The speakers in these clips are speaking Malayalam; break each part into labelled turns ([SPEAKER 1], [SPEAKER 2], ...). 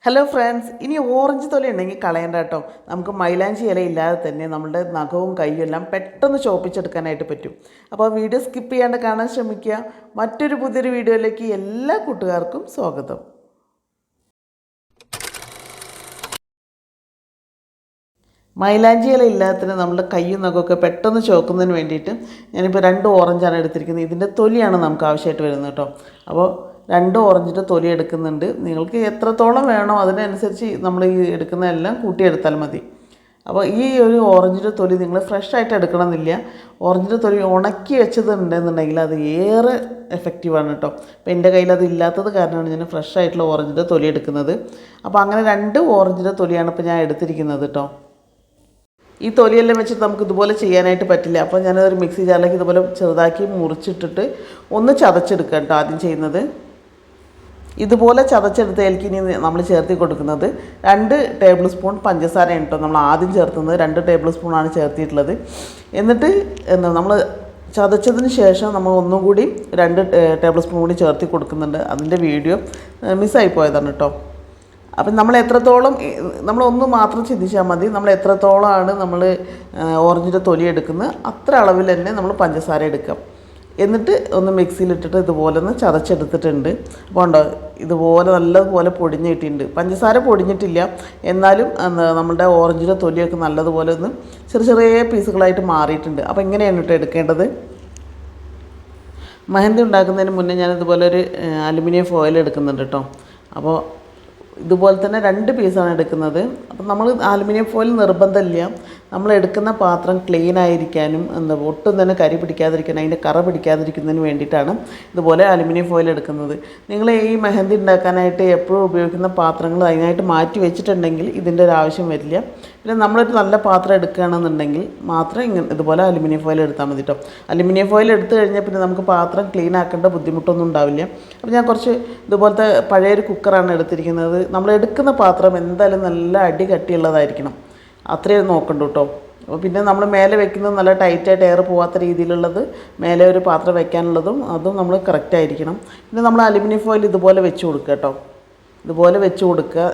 [SPEAKER 1] ഹലോ ഫ്രണ്ട്സ്, ഇനി ഓറഞ്ച് തൊലി ഉണ്ടെങ്കിൽ കളയണ്ട കേട്ടോ. നമുക്ക് മൈലാഞ്ചി ഇല ഇല്ലാതെ തന്നെ നമ്മുടെ നഖവും കൈയും എല്ലാം പെട്ടെന്ന് ചോപ്പിച്ചെടുക്കാനായിട്ട് പറ്റും. അപ്പോൾ വീഡിയോ സ്കിപ്പ് ചെയ്യാണ്ട് കാണാൻ ശ്രമിക്കുക. മറ്റൊരു പുതിയൊരു വീഡിയോയിലേക്ക് എല്ലാ കൂട്ടുകാർക്കും സ്വാഗതം. മൈലാഞ്ചി ഇല ഇല്ലാത്തതിന് നമ്മുടെ കയ്യും നഖമൊക്കെ പെട്ടെന്ന് ചോക്കുന്നതിന് വേണ്ടിയിട്ട് ഞാനിപ്പോൾ 2 ഓറഞ്ചാണ് എടുത്തിരിക്കുന്നത്. ഇതിൻ്റെ തൊലിയാണ് നമുക്ക് ആവശ്യമായിട്ട് വരുന്നത് കേട്ടോ. അപ്പോൾ 2 ഓറഞ്ചിൻ്റെ തൊലി എടുക്കുന്നുണ്ട്. നിങ്ങൾക്ക് എത്രത്തോളം വേണോ അതിനനുസരിച്ച് നമ്മൾ ഈ എടുക്കുന്നതെല്ലാം കൂട്ടിയെടുത്താൽ മതി. അപ്പോൾ ഈ ഒരു ഓറഞ്ചിൻ്റെ തൊലി നിങ്ങൾ ഫ്രഷായിട്ട് എടുക്കണമെന്നില്ല. ഓറഞ്ചിൻ്റെ തൊലി ഉണക്കി വെച്ചതുണ്ടെന്നുണ്ടെങ്കിൽ അത് ഏറെ എഫക്റ്റീവാണ് കേട്ടോ. അപ്പോൾ എൻ്റെ കയ്യിൽ അത് ഇല്ലാത്തത് കാരണമാണ് ഞാൻ ഫ്രഷായിട്ടുള്ള ഓറഞ്ചിൻ്റെ തൊലി എടുക്കുന്നത്. അപ്പോൾ അങ്ങനെ 2 ഓറഞ്ചിൻ്റെ തൊലിയാണ് ഇപ്പോൾ ഞാൻ എടുത്തിരിക്കുന്നത് കേട്ടോ. ഈ തൊലിയെല്ലാം വെച്ചിട്ട് നമുക്ക് ഇതുപോലെ ചെയ്യാനായിട്ട് പറ്റില്ല. അപ്പോൾ ഞാനതൊരു മിക്സി ജാറിലേക്ക് ഇതുപോലെ ചെറുതാക്കി മുറിച്ചിട്ടിട്ട് ഒന്ന് ചതച്ചെടുക്കുക കേട്ടോ ആദ്യം ചെയ്യുന്നത്. ഇതുപോലെ ചതച്ചെടുത്തതിലേക്ക് ഇനി നമ്മൾ ചേർത്തി കൊടുക്കുന്നത് 2 ടേബിൾ സ്പൂൺ പഞ്ചസാരയാണ് കേട്ടോ. നമ്മൾ ആദ്യം ചേർത്തുന്നത് 2 ടേബിൾ സ്പൂണാണ് ചേർത്തിട്ടുള്ളത്. എന്നിട്ട് നമ്മൾ ചതച്ചതിന് ശേഷം നമ്മൾ ഒന്നും കൂടി 2 ടേബിൾ സ്പൂൺ കൂടി ചേർത്തി കൊടുക്കുന്നുണ്ട്. അതിൻ്റെ വീഡിയോ മിസ്സായി പോയതാണ് കേട്ടോ. അപ്പം നമ്മൾ എത്രത്തോളം നമ്മളൊന്ന് മാത്രം ചിന്തിച്ചാൽ മതി. നമ്മൾ എത്രത്തോളമാണ് നമ്മൾ ഓറഞ്ചിൻ്റെ തൊലി എടുക്കുന്നത് അത്ര അളവിൽ തന്നെ നമ്മൾ പഞ്ചസാര എടുക്കാം. എന്നിട്ട് ഒന്ന് മിക്സിയിലിട്ടിട്ട് ഇതുപോലെ ഒന്ന് ചതച്ചെടുത്തിട്ടുണ്ട്. അപ്പോൾ ഉണ്ടോ ഇതുപോലെ നല്ലതുപോലെ പൊടിഞ്ഞ് കിട്ടിയിട്ടുണ്ട്. പഞ്ചസാര പൊടിഞ്ഞിട്ടില്ല, എന്നാലും നമ്മുടെ ഓറഞ്ചിൻ്റെ തൊലിയൊക്കെ നല്ലതുപോലെ ഒന്ന് ചെറിയ ചെറിയ പീസുകളായിട്ട് മാറിയിട്ടുണ്ട്. അപ്പോൾ ഇങ്ങനെയാണ് കേട്ടോ എടുക്കേണ്ടത്. മെഹന്തി ഉണ്ടാക്കുന്നതിന് മുന്നേ ഞാൻ ഇതുപോലെ ഒരു അലുമിനിയം ഫോയിൽ എടുക്കുന്നുണ്ട് കേട്ടോ. അപ്പോൾ ഇതുപോലെ തന്നെ 2 പീസാണ് എടുക്കുന്നത്. അപ്പം നമ്മൾ അലുമിനിയം ഫോയിൽ നിർബന്ധമില്ല. നമ്മൾ എടുക്കുന്ന പാത്രം ക്ലീൻ ആയിരിക്കാനും ഒട്ടും തന്നെ കരി പിടിക്കാതിരിക്കാനും അതിൻ്റെ കറ പിടിക്കാതിരിക്കുന്നതിന് വേണ്ടിയിട്ടാണ് ഇതുപോലെ അലുമിനിയം ഫോയിൽ എടുക്കുന്നത്. നിങ്ങൾ ഈ മെഹന്തി ഉണ്ടാക്കാനായിട്ട് എപ്പോഴും ഉപയോഗിക്കുന്ന പാത്രങ്ങൾ അതിനായിട്ട് മാറ്റി വെച്ചിട്ടുണ്ടെങ്കിൽ ഇതിൻ്റെ ഒരു ആവശ്യം വരില്ല. പിന്നെ നമ്മളൊരു നല്ല പാത്രം എടുക്കുകയാണെന്നുണ്ടെങ്കിൽ മാത്രം ഇതുപോലെ അലുമിനിയം ഫോയിൽ എടുത്താൽ മതി കേട്ടോ. അലുമിനിയം ഫോയിൽ എടുത്തു കഴിഞ്ഞാൽ പിന്നെ നമുക്ക് പാത്രം ക്ലീൻ ആക്കേണ്ട ബുദ്ധിമുട്ടൊന്നും ഉണ്ടാവില്ല. അപ്പോൾ ഞാൻ കുറച്ച് ഇതുപോലത്തെ പഴയൊരു കുക്കറാണ് എടുത്തിരിക്കുന്നത്. നമ്മൾ എടുക്കുന്ന പാത്രം എന്തായാലും നല്ല അടി കട്ടിയുള്ളതായിരിക്കണം, അത്രയും നോക്കണ്ടു കേട്ടോ. അപ്പോൾ പിന്നെ നമ്മൾ മേലെ വെക്കുന്നത് നല്ല ടൈറ്റായിട്ട് എയർ പോകാത്ത രീതിയിലുള്ളത്, മേലെ ഒരു പാത്രം വെക്കാനുള്ളതും അതും നമ്മൾ കറക്റ്റായിരിക്കണം. പിന്നെ നമ്മൾ അലുമിനിയം ഫോയിൽ ഇതുപോലെ വെച്ച് കൊടുക്കുക കേട്ടോ. ഇതുപോലെ വെച്ച് കൊടുക്കുക.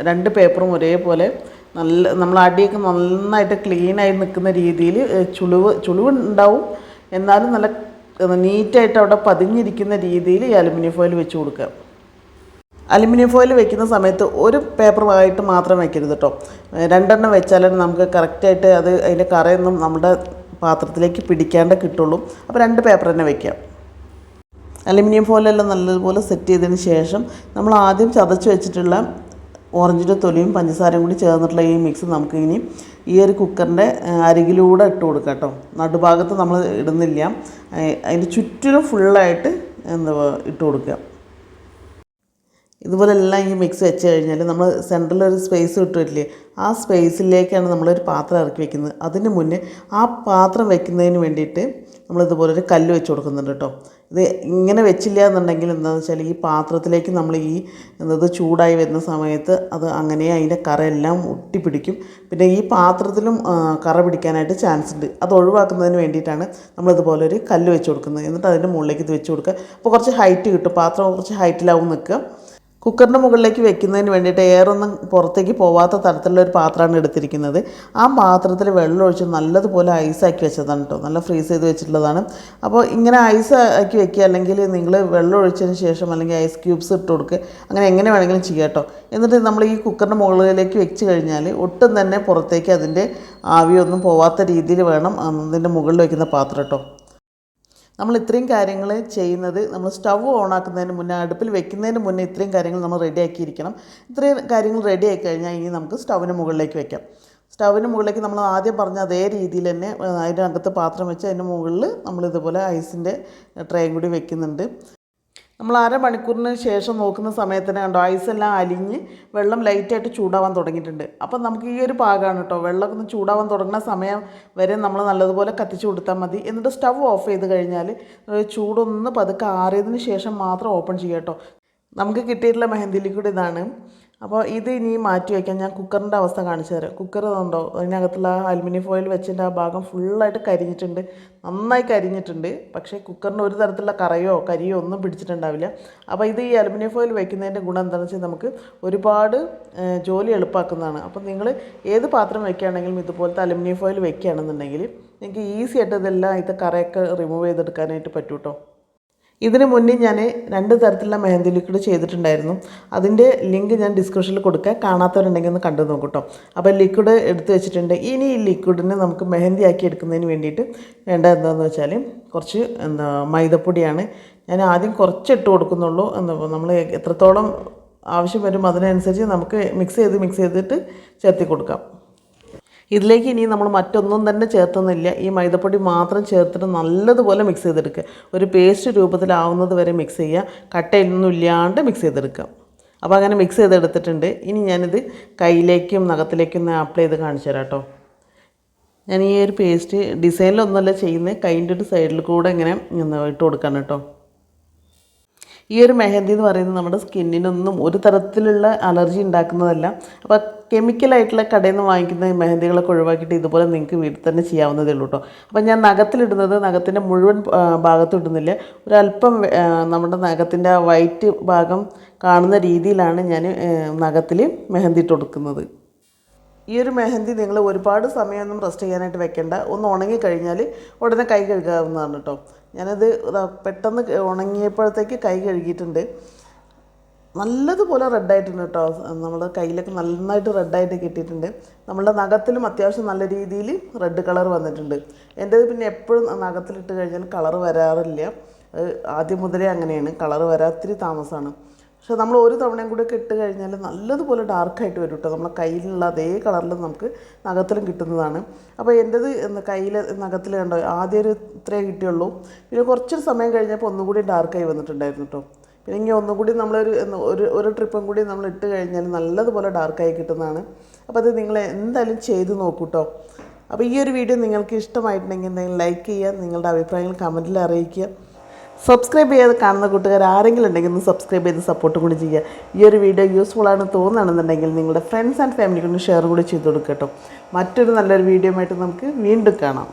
[SPEAKER 1] 2 പേപ്പറും ഒരേപോലെ നമ്മൾ അടിയൊക്കെ നന്നായിട്ട് ക്ലീനായി നിൽക്കുന്ന രീതിയിൽ ചുളിവ് ഉണ്ടാവും, എന്നാലും നല്ല നീറ്റായിട്ട് അവിടെ പതിഞ്ഞിരിക്കുന്ന രീതിയിൽ ഈ അലുമിനിയം ഫോയിൽ വെച്ച് കൊടുക്കുക. അലുമിനിയം ഫോയിൽ വെക്കുന്ന സമയത്ത് ഒരു പേപ്പറുമായിട്ട് മാത്രം വെക്കരുത് കേട്ടോ. 2 എണ്ണം വെച്ചാലും നമുക്ക് കറക്റ്റായിട്ട് അത് അതിൻ്റെ കറയൊന്നും നമ്മുടെ പാത്രത്തിലേക്ക് പിടിക്കാണ്ട് കിട്ടുള്ളൂ. അപ്പോൾ 2 പേപ്പർ തന്നെ വയ്ക്കാം. അലുമിനിയം ഫോയിലെല്ലാം നല്ലതുപോലെ സെറ്റ് ചെയ്തതിന് ശേഷം നമ്മൾ ആദ്യം ചതച്ച് വെച്ചിട്ടുള്ള ഓറഞ്ചിൻ്റെ തൊലിയും പഞ്ചസാരയും കൂടി ചേർന്നിട്ടുള്ള ഈ മിക്സ് നമുക്ക് ഇനി ഈ ഒരു കുക്കറിൻ്റെ അരികിലൂടെ ഇട്ട് കൊടുക്കാം കേട്ടോ. നടുഭാഗത്ത് നമ്മൾ ഇടുന്നില്ല, അതിൻ്റെ ചുറ്റിനും ഫുള്ളായിട്ട് ഇട്ട് കൊടുക്കുക. ഇതുപോലെ എല്ലാം ഈ മിക്സ് വെച്ച് കഴിഞ്ഞാൽ നമ്മൾ സെൻറ്ററിലൊരു സ്പേസ് കിട്ടില്ലേ, ആ സ്പേസിലേക്കാണ് നമ്മളൊരു പാത്രം ഇറക്കി വെക്കുന്നത്. അതിന് മുന്നേ ആ പാത്രം വെക്കുന്നതിന് വേണ്ടിയിട്ട് നമ്മളിതുപോലെ ഒരു കല്ല് വെച്ച് കൊടുക്കുന്നുണ്ട് കേട്ടോ. ഇത് ഇങ്ങനെ വെച്ചില്ല എന്നുണ്ടെങ്കിൽ എന്താണെന്ന് വെച്ചാൽ ഈ പാത്രത്തിലേക്ക് നമ്മൾ ഇത് ചൂടായി വരുന്ന സമയത്ത് അത് അങ്ങനെ അതിൻ്റെ കറയെല്ലാം ഒട്ടിപ്പിടിക്കും. പിന്നെ ഈ പാത്രത്തിലും കറ പിടിക്കാനായിട്ട് ചാൻസ് ഉണ്ട്. അത് ഒഴിവാക്കുന്നതിന് വേണ്ടിയിട്ടാണ് നമ്മളിതുപോലെ ഒരു കല്ല് വെച്ച് കൊടുക്കുന്നത്. എന്നിട്ട് അതിൻ്റെ മുകളിലേക്ക് ഇത് വെച്ച് കൊടുക്കുക. അപ്പോൾ കുറച്ച് ഹൈറ്റ് കിട്ടും, പാത്രം കുറച്ച് ഹൈറ്റിലാവും നിൽക്കുക. കുക്കറിൻ്റെ മുകളിലേക്ക് വെക്കുന്നതിന് വേണ്ടിയിട്ട് എയറൊന്നും പുറത്തേക്ക് പോവാത്ത തരത്തിലുള്ള ഒരു പാത്രമാണ് എടുത്തിരിക്കുന്നത്. ആ പാത്രത്തിൽ വെള്ളം ഒഴിച്ച് നല്ലതുപോലെ ഐസാക്കി വെച്ചതാണ് കേട്ടോ. നല്ല ഫ്രീസ് ചെയ്ത് വെച്ചിട്ടുള്ളതാണ്. അപ്പോൾ ഇങ്ങനെ ഐസ് ആക്കി വെക്കുക, അല്ലെങ്കിൽ നിങ്ങൾ വെള്ളം ഒഴിച്ചതിന് ശേഷം അല്ലെങ്കിൽ ഐസ് ക്യൂബ്സ് ഇട്ട് കൊടുക്കുക, അങ്ങനെ എങ്ങനെ വേണമെങ്കിലും ചെയ്യാം കേട്ടോ. എന്നിട്ട് നമ്മൾ ഈ കുക്കറിൻ്റെ മുകളിലേക്ക് വെച്ച് കഴിഞ്ഞാൽ ഒട്ടും തന്നെ പുറത്തേക്ക് അതിൻ്റെ ആവിയൊന്നും പോവാത്ത രീതിയിൽ വേണം അതിൻ്റെ മുകളിൽ വയ്ക്കുന്ന പാത്രം കേട്ടോ. നമ്മൾ ഇത്രയും കാര്യങ്ങൾ ചെയ്യുന്നത് നമ്മൾ സ്റ്റവ് ഓണാക്കുന്നതിന് മുന്നേ, അടുപ്പിൽ വെക്കുന്നതിന് മുന്നേ ഇത്രയും കാര്യങ്ങൾ നമ്മൾ റെഡിയാക്കിയിരിക്കണം. ഇത്രയും കാര്യങ്ങൾ റെഡി ആയി കഴിഞ്ഞാൽ ഇനി നമുക്ക് സ്റ്റവിന് മുകളിലേക്ക് വെക്കാം. സ്റ്റവിന് മുകളിലേക്ക് നമ്മൾ ആദ്യം പറഞ്ഞ അതേ രീതിയിൽ തന്നെ അതിനകത്ത് പാത്രം വെച്ച് അതിൻ്റെ മുകളിൽ നമ്മളിതുപോലെ ഐസിൻ്റെ ട്രേയും കൂടി വെക്കുന്നുണ്ട്. നമ്മൾ അരമണിക്കൂറിന് ശേഷം നോക്കുന്ന സമയത്തിന് കണ്ടോ ഐസെല്ലാം അലിഞ്ഞ് വെള്ളം ലൈറ്റായിട്ട് ചൂടാവാൻ തുടങ്ങിയിട്ടുണ്ട്. അപ്പം നമുക്ക് ഈ ഒരു പാകമാണ് കേട്ടോ. വെള്ളം ഒന്ന് ചൂടാവാൻ തുടങ്ങുന്ന സമയം വരെ നമ്മൾ നല്ലതുപോലെ കത്തിച്ച് കൊടുത്താൽ മതി. എന്നിട്ട് സ്റ്റവ് ഓഫ് ചെയ്ത് കഴിഞ്ഞാൽ ചൂടൊന്ന് പതുക്കെ ആറിയതിന് ശേഷം മാത്രം ഓപ്പൺ ചെയ്യുക കേട്ടോ. നമുക്ക് കിട്ടിയിട്ടുള്ള മെഹന്തി ലിക്വിഡ് ഇതാണ്. അപ്പോൾ ഇത് ഇനി മാറ്റി വയ്ക്കാൻ ഞാൻ കുക്കറിൻ്റെ അവസ്ഥ കാണിച്ചു തരാം. കുക്കർ ഉണ്ടോ അതിനകത്തുള്ള അലുമിനിയം ഫോയിൽ വെച്ചിട്ട് ആ ഭാഗം ഫുള്ളായിട്ട് കരിഞ്ഞിട്ടുണ്ട്, നന്നായി കരിഞ്ഞിട്ടുണ്ട്. പക്ഷേ കുക്കറിന് ഒരു തരത്തിലുള്ള കറയോ കരിയോ ഒന്നും പിടിച്ചിട്ടുണ്ടാവില്ല. അപ്പോൾ ഇത് ഈ അലുമിനിയം ഫോയിൽ വയ്ക്കുന്നതിൻ്റെ ഗുണം എന്താണെന്ന് വെച്ചാൽ നമുക്ക് ഒരുപാട് ജോലി എളുപ്പമാക്കുന്നതാണ്. അപ്പോൾ നിങ്ങൾ ഏത് പാത്രം വയ്ക്കുകയാണെങ്കിലും ഇതുപോലത്തെ അലുമിനിയം ഫോയിൽ വയ്ക്കുകയാണെന്നുണ്ടെങ്കിൽ നിങ്ങൾക്ക് ഈസി ആയിട്ട് ഇതെല്ലാം ഇത് കറയൊക്കെ റിമൂവ് ചെയ്തെടുക്കാനായിട്ട് പറ്റും കേട്ടോ. ഇതിന് മുന്നേ ഞാൻ 2 തരത്തിലുള്ള മെഹന്തി ലിക്വിഡ് ചെയ്തിട്ടുണ്ടായിരുന്നു. അതിൻ്റെ ലിങ്ക് ഞാൻ ഡിസ്ക്രിപ്ഷനിൽ കൊടുക്കാം, കാണാത്തവരുണ്ടെങ്കിൽ ഒന്ന് കണ്ടു നോക്കൂ കേട്ടോ. അപ്പോൾ ലിക്വിഡ് എടുത്ത് വെച്ചിട്ടുണ്ട്. ഇനി ഈ ലിക്വിഡിനെ നമുക്ക് മെഹന്തി ആക്കി എടുക്കുന്നതിന് വേണ്ടിയിട്ട് വേണ്ട എന്താണെന്ന് വെച്ചാൽ കുറച്ച് മൈദപ്പൊടിയാണ്. ഞാൻ ആദ്യം കുറച്ച് ഇട്ട് കൊടുക്കുന്നുള്ളൂ. നമ്മൾ എത്രത്തോളം ആവശ്യം വരും അതിനനുസരിച്ച് നമുക്ക് മിക്സ് ചെയ്തിട്ട് ചേർത്തി കൊടുക്കാം. ഇതിലേക്ക് ഇനി നമ്മൾ മറ്റൊന്നും തന്നെ ചേർത്തുന്നില്ല. ഈ മൈദപ്പൊടി മാത്രം ചേർത്തിട്ട് നല്ലതുപോലെ മിക്സ് ചെയ്തെടുക്കുക. ഒരു പേസ്റ്റ് രൂപത്തിലാവുന്നത് വരെ മിക്സ് ചെയ്യുക, കട്ടയൊന്നും ഇല്ലാണ്ട് മിക്സ് ചെയ്തെടുക്കുക. അപ്പോൾ അങ്ങനെ മിക്സ് ചെയ്തെടുത്തിട്ടുണ്ട്. ഇനി ഞാനിത് കയ്യിലേക്കും നഖത്തിലേക്കും ഒന്ന് അപ്ലൈ ചെയ്ത് കാണിച്ചു തരാം കേട്ടോ. ഞാൻ ഈ ഒരു പേസ്റ്റ് ഡിസൈനിലൊന്നുമല്ല ചെയ്യുന്നത്, കൈൻ്റെ ഒരു സൈഡിൽ കൂടെ ഇങ്ങനെ ഇട്ട് കൊടുക്കാൻ കേട്ടോ. ഈ ഒരു മെഹന്തി എന്ന് പറയുന്നത് നമ്മുടെ സ്കിന്നിനൊന്നും ഒരു തരത്തിലുള്ള അലർജി ഉണ്ടാക്കുന്നതല്ല. അപ്പോൾ കെമിക്കലായിട്ടുള്ള കടയിൽ നിന്ന് വാങ്ങിക്കുന്ന മെഹന്തികളൊക്കെ ഒഴിവാക്കിയിട്ട് ഇതുപോലെ നിങ്ങൾക്ക് വീട്ടിൽ തന്നെ ചെയ്യാവുന്നതേ ഉള്ളൂ കേട്ടോ. അപ്പോൾ ഞാൻ നഖത്തിലിടുന്നത് നഖത്തിൻ്റെ മുഴുവൻ ഭാഗത്തും ഇടുന്നില്ല, ഒരല്പം നമ്മുടെ നഖത്തിൻ്റെ ആ വൈറ്റ് ഭാഗം കാണുന്ന രീതിയിലാണ് ഞാൻ നഖത്തിൽ മെഹന്തി ഇട്ട് കൊടുക്കുന്നത്. ഈ ഒരു മെഹന്തി നിങ്ങൾ ഒരുപാട് സമയമൊന്നും റെസ്റ്റ് ചെയ്യാനായിട്ട് വെക്കേണ്ട. ഒന്ന് ഉണങ്ങിക്കഴിഞ്ഞാൽ ഉടനെ കൈ കഴുകാവുന്നതാണ് കേട്ടോ. ഞാനത് പെട്ടെന്ന് ഉണങ്ങിയപ്പോഴത്തേക്ക് കൈ കഴുകിയിട്ടുണ്ട്. നല്ലതുപോലെ റെഡായിട്ടുണ്ട് കേട്ടോ. നമ്മുടെ കയ്യിലൊക്കെ നന്നായിട്ട് റെഡായിട്ട് കിട്ടിയിട്ടുണ്ട്. നമ്മളുടെ നഖത്തിലും അത്യാവശ്യം നല്ല രീതിയിൽ റെഡ് കളർ വന്നിട്ടുണ്ട്. എൻ്റേത് പിന്നെ എപ്പോഴും നഖത്തിലിട്ട് കഴിഞ്ഞാൽ കളർ വരാറില്ല. ആദ്യം മുതലേ അങ്ങനെയാണ്, കളർ വരാത്തിരി താമസമാണ്. പക്ഷെ നമ്മൾ ഒരു തവണയും കൂടെ ഇട്ട് കഴിഞ്ഞാൽ നല്ലതുപോലെ ഡാർക്കായിട്ട് വരും കേട്ടോ. നമ്മളെ കയ്യിലുള്ള അതേ കളറിൽ നമുക്ക് നഖത്തിലും കിട്ടുന്നതാണ്. അപ്പോൾ എൻ്റേത് കയ്യിൽ നഖത്തിൽ കണ്ടോ ആദ്യം ഇത്രയേ കിട്ടിയുള്ളൂ. പിന്നെ കുറച്ചൊരു സമയം കഴിഞ്ഞപ്പോൾ ഒന്നുകൂടി ഡാർക്കായി വന്നിട്ടുണ്ടായിരുന്നു കേട്ടോ. പിന്നെ ഇനി ഒന്നുകൂടി ഒരു ട്രിപ്പും കൂടി നമ്മൾ ഇട്ട് കഴിഞ്ഞാൽ നല്ലതുപോലെ ഡാർക്കായി കിട്ടുന്നതാണ്. അപ്പോൾ അത് നിങ്ങൾ എന്തായാലും ചെയ്ത് നോക്കൂ കേട്ടോ. അപ്പോൾ ഈ ഒരു വീഡിയോ നിങ്ങൾക്ക് ഇഷ്ടമായിട്ടുണ്ടെങ്കിൽ എന്തെങ്കിലും ലൈക്ക് ചെയ്യുക, നിങ്ങളുടെ അഭിപ്രായങ്ങൾ കമൻറ്റിൽ അറിയിക്കുക. സബ്സ്ക്രൈബ് ചെയ്യാതെ കാണുന്ന കൂട്ടുകാർ ആരെങ്കിലും ഉണ്ടെങ്കിൽ ഒന്ന് സബ്സ്ക്രൈബ് ചെയ്ത് സപ്പോർട്ട് കൂടി ചെയ്യുക. ഈ ഒരു വീഡിയോ യൂസ്ഫുൾ ആണ് തോന്നുകയാണെന്നുണ്ടെങ്കിൽ നിങ്ങളുടെ ഫ്രണ്ട്സ് ആൻഡ് ഫാമിലിക്ക് ഒന്ന് ഷെയർ കൂടി ചെയ്ത് കൊടുക്കുക കേട്ടോ. മറ്റൊരു നല്ലൊരു വീഡിയോ ആയിട്ട് നമുക്ക് വീണ്ടും കാണാം.